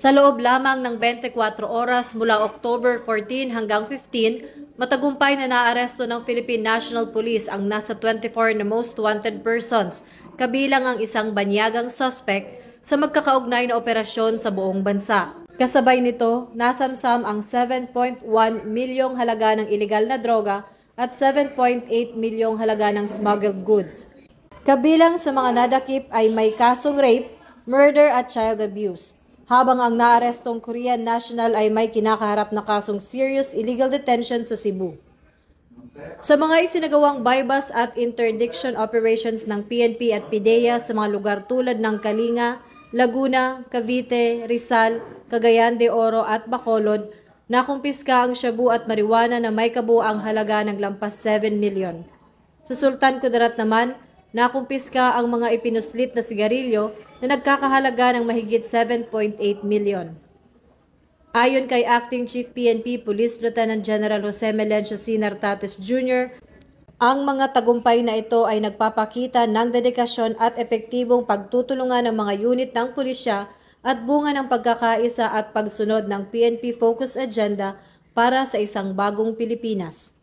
Sa loob lamang ng 24 oras mula October 14 hanggang 15, matagumpay na naaresto ng Philippine National Police ang nasa 24 na most wanted persons, kabilang ang isang banyagang suspect sa magkakaugnay na operasyon sa buong bansa. Kasabay nito, nasamsam ang 7.1 milyong halaga ng iligal na droga at 7.8 milyong halaga ng smuggled goods. Kabilang sa mga nadakip ay may kasong rape, murder at child abuse, habang ang naarestong Korean national ay may kinakaharap na kasong serious illegal detention sa Cebu. Sa mga isinagawang bypass at interdiction operations ng PNP at PIDEA sa mga lugar tulad ng Kalinga, Laguna, Cavite, Rizal, Cagayan de Oro at Bacolod, nakumpiska ang shabu at marijuana na may kabuang halaga ng lampas 7 milyon. Sa Sultan Kudarat naman, nakumpiska ang mga ipinuslit na sigarilyo na nagkakahalaga ng mahigit 7.8 milyon. Ayon kay Acting Chief PNP Police Lieutenant General Jose Melencio C. Nartates Jr., ang mga tagumpay na ito ay nagpapakita ng dedikasyon at epektibong pagtutulungan ng mga unit ng pulisya at bunga ng pagkakaisa at pagsunod ng PNP Focus Agenda para sa isang bagong Pilipinas.